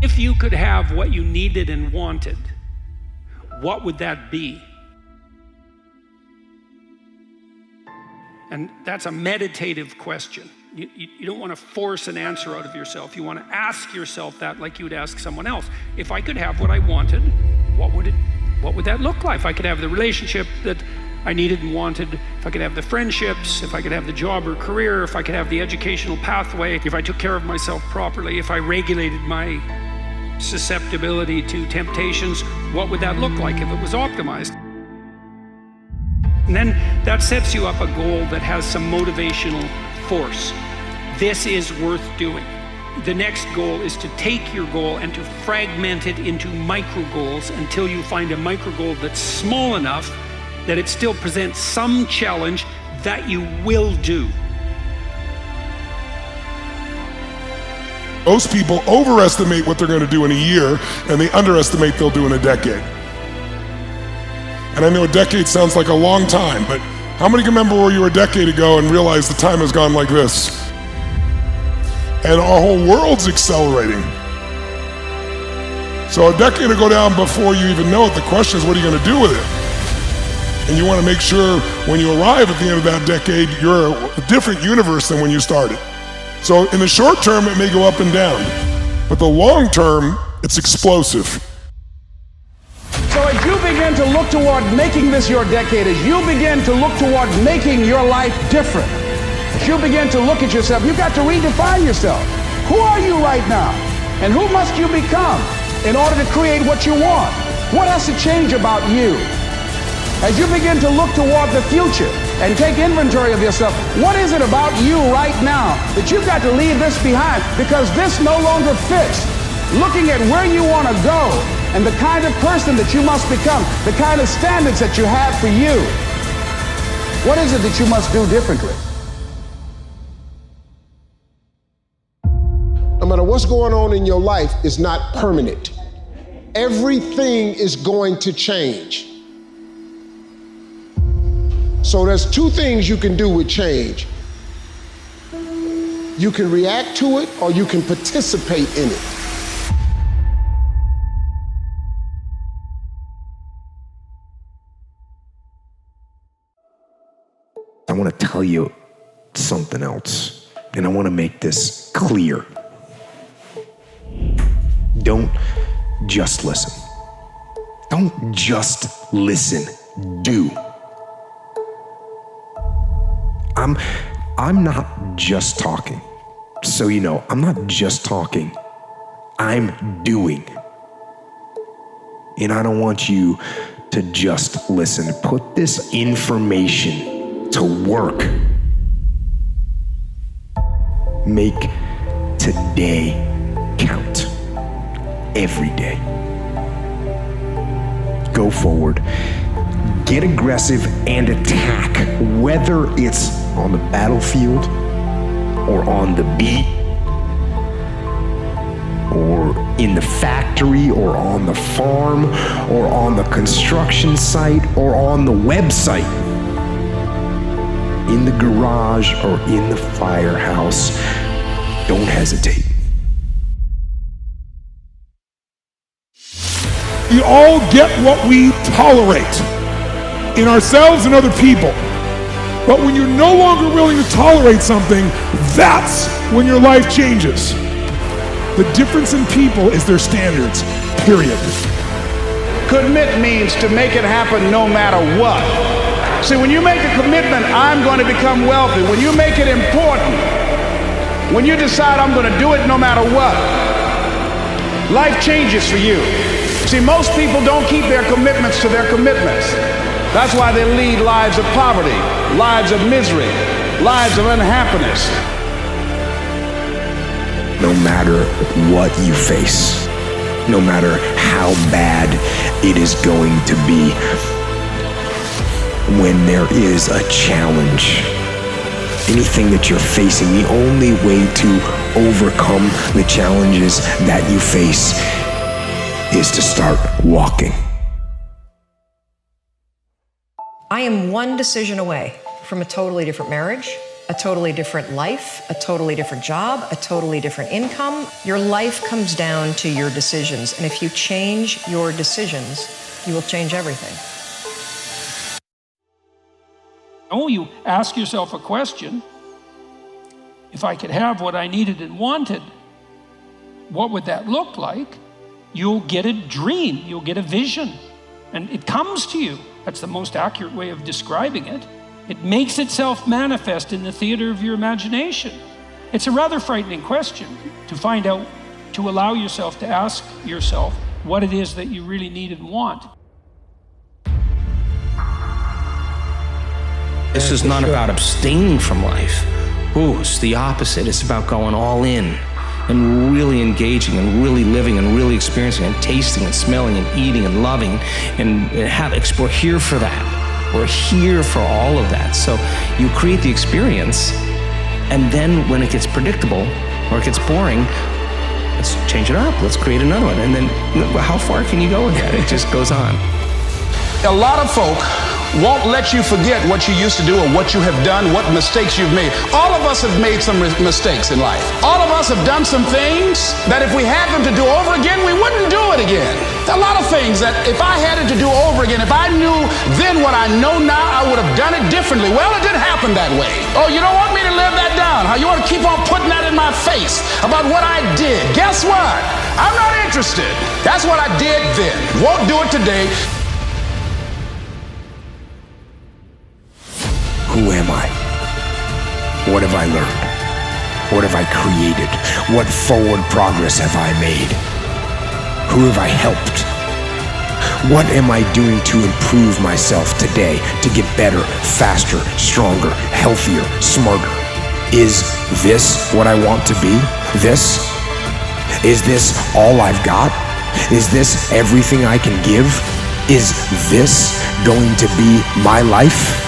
If you could have what you needed and wanted, what would that be? And that's a meditative question. You don't want to force an answer out of yourself. You want to ask yourself that like you would ask someone else. If I could have what I wanted, what would that look like? If I could have the relationship that I needed and wanted, if I could have the friendships, if I could have the job or career, if I could have the educational pathway, if I took care of myself properly, if I regulated my susceptibility to temptations, what would that look like if it was optimized? And then that sets you up a goal that has some motivational force. This is worth doing. The next goal is to take your goal and to fragment it into micro goals until you find a micro goal that's small enough that it still presents some challenge that you will do. Most people overestimate what they're going to do in a year, and they underestimate they'll do in a decade. And I know a decade sounds like a long time, but how many can remember where you were a decade ago and realize the time has gone like this? And our whole world's accelerating. So a decade will go down before you even know it. The question is, what are you going to do with it? And you want to make sure when you arrive at the end of that decade, you're a different universe than when you started. So in the short term, it may go up and down, but the long term, it's explosive. So as you begin to look toward making this your decade, as you begin to look toward making your life different, as you begin to look at yourself, you've got to redefine yourself. Who are you right now? And who must you become in order to create what you want? What has to change about you? As you begin to look toward the future and take inventory of yourself, what is it about you right now that you've got to leave this behind because this no longer fits? Looking at where you want to go and the kind of person that you must become, the kind of standards that you have for you. What is it that you must do differently? No matter what's going on in your life, it's not permanent. Everything is going to change. So there's two things you can do with change. You can react to it or you can participate in it. I want to tell you something else, and I want to make this clear. Don't just listen. Don't just listen. Do. I'm not just talking. So you know, I'm not just talking. I'm doing. And I don't want you to just listen. Put this information to work. Make today count. Every day. Go forward. Get aggressive and attack, whether it's on the battlefield or on the beat or in the factory or on the farm or on the construction site or on the website, in the garage or in the firehouse. Don't hesitate. We all get what we tolerate in ourselves and other people. But when you're no longer willing to tolerate something, that's when your life changes. The difference in people is their standards, period. Commit means to make it happen no matter what. See, when you make a commitment, I'm going to become wealthy. When you make it important, when you decide I'm going to do it no matter what, life changes for you. See, most people don't keep their commitments to their commitments. That's why they lead lives of poverty, lives of misery, lives of unhappiness. No matter what you face, no matter how bad it is going to be, when there is a challenge, anything that you're facing, the only way to overcome the challenges that you face is to start walking. I am one decision away from a totally different marriage, a totally different life, a totally different job, a totally different income. Your life comes down to your decisions. And if you change your decisions, you will change everything. Oh, you ask yourself a question. If I could have what I needed and wanted, what would that look like? You'll get a dream, you'll get a vision, and it comes to you. That's the most accurate way of describing it. It makes itself manifest in the theater of your imagination. It's a rather frightening question to find out, to allow yourself to ask yourself what it is that you really need and want. This is not about abstaining from life. Ooh, it's the opposite. It's about going all in and really engaging and really living and really experiencing and tasting and smelling and eating and loving and we're here for that. We're here for all of that. So you create the experience, and then when it gets predictable or it gets boring, let's change it up. Let's create another one. And then how far can you go with that? It just goes on. A lot of folk won't let you forget what you used to do or what you have done, what mistakes you've made. All of us have made some mistakes in life. All of us have done some things that if we had them to do over again, we wouldn't do it again. There are a lot of things that if I had it to do over again, if I knew then what I know now, I would have done it differently. Well, it didn't happen that way. Oh, you don't want me to live that down? How you want to keep on putting that in my face about what I did? Guess what? I'm not interested. That's what I did then. Won't do it today. Who am I? What have I learned? What have I created? What forward progress have I made? Who have I helped? What am I doing to improve myself today to get better, faster, stronger, healthier, smarter? Is this what I want to be? This? Is this all I've got? Is this everything I can give? Is this going to be my life?